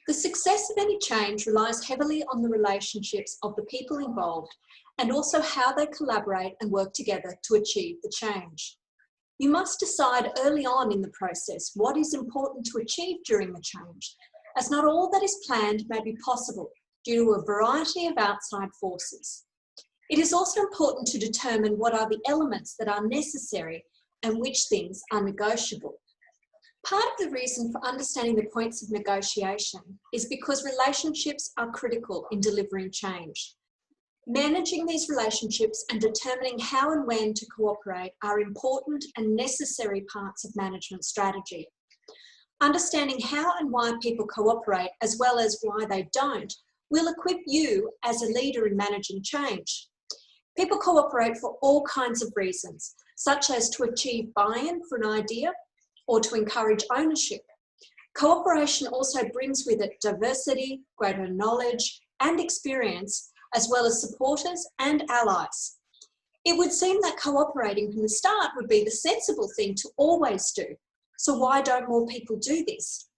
The success of any change relies heavily on the relationships of the people involved and also how they collaborate and work together to achieve the change. You must decide early on in the process what is important to achieve during the change, as not all that is planned may be possible due to a variety of outside forces. It is also important to determine what are the elements that are necessary and which things are negotiable. Part of the reason for understanding the points of negotiation is because relationships are critical in delivering change. Managing these relationships and determining how and when to cooperate are important and necessary parts of management strategy. Understanding how and why people cooperate, as well as why they don't, will equip you as a leader in managing change. People cooperate for all kinds of reasons, such as to achieve buy-in for an idea or to encourage ownership. Cooperation also brings with it diversity, greater knowledge and experience, as well as supporters and allies. It would seem that cooperating from the start would be the sensible thing to always do. So why don't more people do this?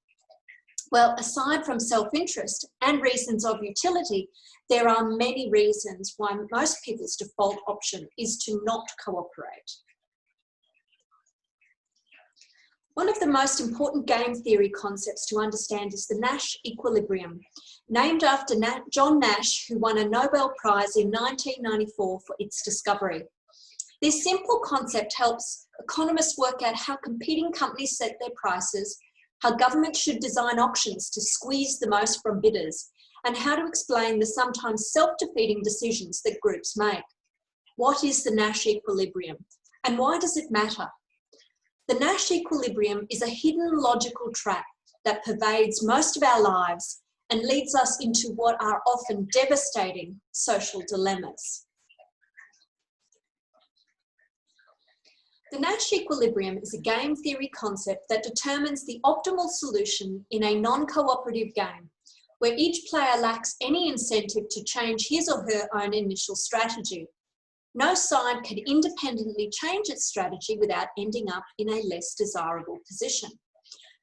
Well, aside from self-interest and reasons of utility, there are many reasons why most people's default option is to not cooperate. One of the most important game theory concepts to understand is the Nash equilibrium, named after John Nash, who won a Nobel Prize in 1994 for its discovery. This simple concept helps economists work out how competing companies set their prices, how governments should design auctions to squeeze the most from bidders, and how to explain the sometimes self-defeating decisions that groups make. What is the Nash equilibrium, and why does it matter? The Nash equilibrium is a hidden logical trap that pervades most of our lives and leads us into what are often devastating social dilemmas. The Nash equilibrium is a game theory concept that determines the optimal solution in a non-cooperative game, where each player lacks any incentive to change his or her own initial strategy. No side can independently change its strategy without ending up in a less desirable position.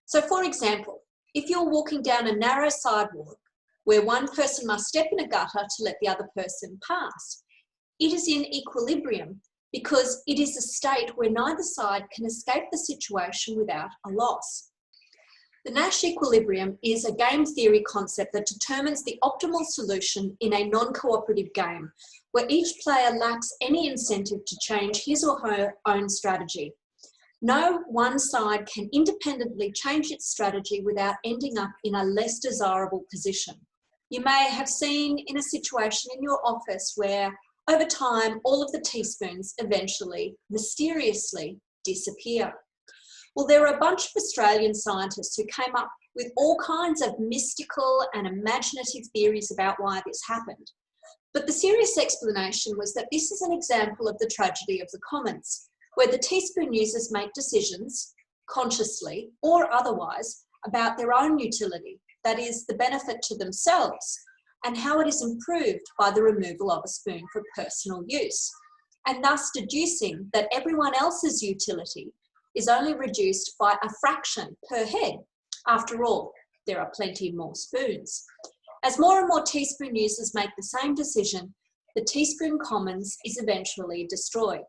So, for example, if you're walking down a narrow sidewalk where one person must step in a gutter to let the other person pass, it is in equilibrium because it is a state where neither side can escape the situation without a loss. The Nash equilibrium is a game theory concept that determines the optimal solution in a non-cooperative game, where each player lacks any incentive to change his or her own strategy. No one side can independently change its strategy without ending up in a less desirable position. You may have seen in a situation in your office where, over time, all of the teaspoons eventually, mysteriously, disappear. Well, there are a bunch of Australian scientists who came up with all kinds of mystical and imaginative theories about why this happened. But the serious explanation was that this is an example of the tragedy of the commons, where the teaspoon users make decisions, consciously or otherwise, about their own utility, that is, the benefit to themselves, and how it is improved by the removal of a spoon for personal use, and thus deducing that everyone else's utility is only reduced by a fraction per head. After all, there are plenty more spoons. As more and more teaspoon users make the same decision, the teaspoon commons is eventually destroyed.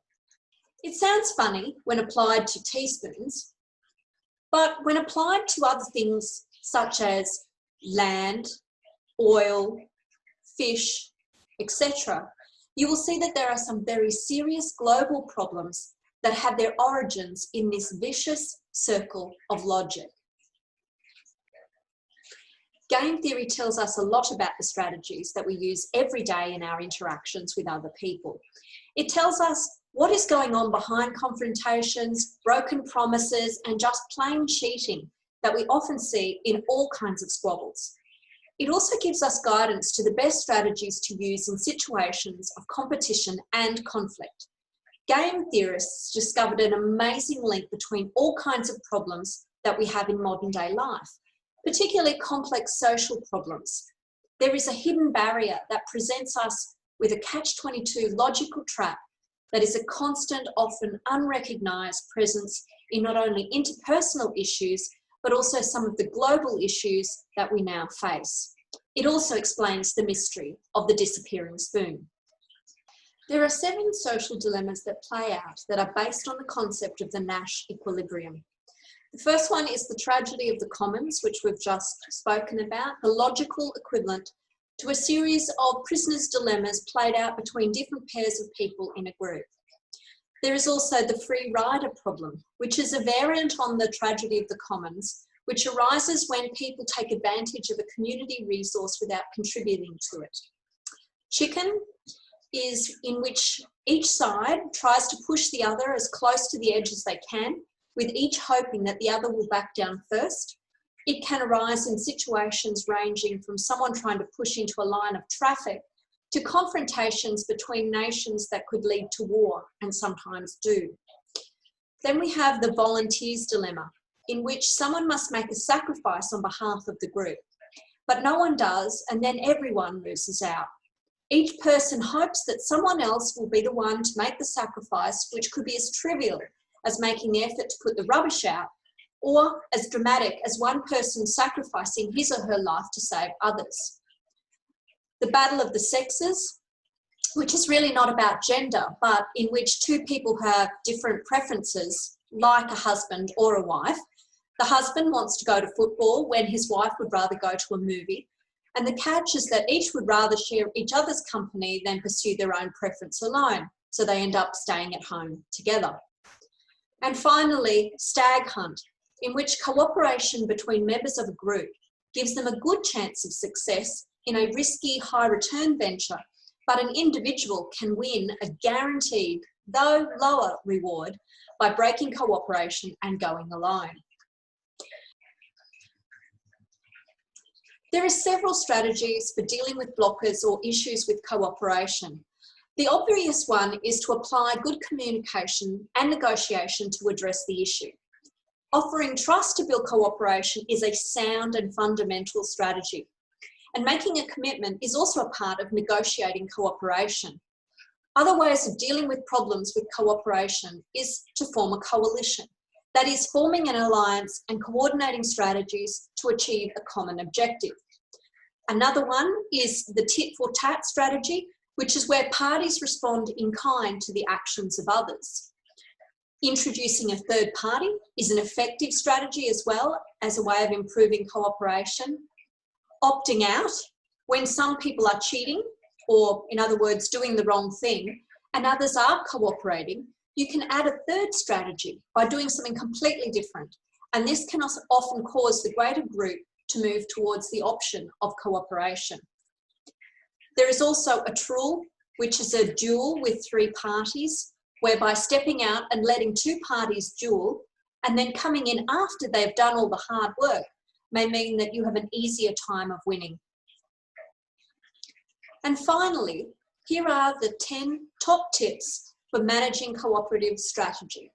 It sounds funny when applied to teaspoons, but when applied to other things such as land, oil, fish, etc., you will see that there are some very serious global problems that have their origins in this vicious circle of logic. Game theory tells us a lot about the strategies that we use every day in our interactions with other people. It tells us what is going on behind confrontations, broken promises, and just plain cheating that we often see in all kinds of squabbles. It also gives us guidance to the best strategies to use in situations of competition and conflict. Game theorists discovered an amazing link between all kinds of problems that we have in modern day life, particularly complex social problems. There is a hidden barrier that presents us with a catch-22 logical trap that is a constant, often unrecognised presence in not only interpersonal issues, but also some of the global issues that we now face. It also explains the mystery of the disappearing spoon. There are 7 social dilemmas that play out that are based on the concept of the Nash equilibrium. The first one is the tragedy of the commons, which we've just spoken about, the logical equivalent to a series of prisoners' dilemmas played out between different pairs of people in a group. There is also the free rider problem, which is a variant on the tragedy of the commons, which arises when people take advantage of a community resource without contributing to it. Chicken is in which each side tries to push the other as close to the edge as they can, with each hoping that the other will back down first. It can arise in situations ranging from someone trying to push into a line of traffic to confrontations between nations that could lead to war, and sometimes do. Then we have the volunteers dilemma, in which someone must make a sacrifice on behalf of the group, but no one does, and then everyone loses out. Each person hopes that someone else will be the one to make the sacrifice, which could be as trivial as making the effort to put the rubbish out, or as dramatic as one person sacrificing his or her life to save others. The battle of the sexes, which is really not about gender, but in which 2 people have different preferences, like a husband or a wife. The husband wants to go to football when his wife would rather go to a movie. And the catch is that each would rather share each other's company than pursue their own preference alone. So they end up staying at home together. And finally, stag hunt, in which cooperation between members of a group gives them a good chance of success in a risky, high-return venture, but an individual can win a guaranteed, though lower, reward by breaking cooperation and going alone. There are several strategies for dealing with blockers or issues with cooperation. The obvious one is to apply good communication and negotiation to address the issue. Offering trust to build cooperation is a sound and fundamental strategy. And making a commitment is also a part of negotiating cooperation. Other ways of dealing with problems with cooperation is to form a coalition. That is, forming an alliance and coordinating strategies to achieve a common objective. Another one is the tit-for-tat strategy, which is where parties respond in kind to the actions of others. Introducing a third party is an effective strategy as well as a way of improving cooperation. Opting out, when some people are cheating, or in other words, doing the wrong thing, and others are cooperating, you can add a third strategy by doing something completely different. And this can often cause the greater group to move towards the option of cooperation. There is also a truel, which is a duel with 3 parties, whereby stepping out and letting 2 parties duel and then coming in after they've done all the hard work may mean that you have an easier time of winning. And finally, here are the 10 top tips for managing cooperative strategy.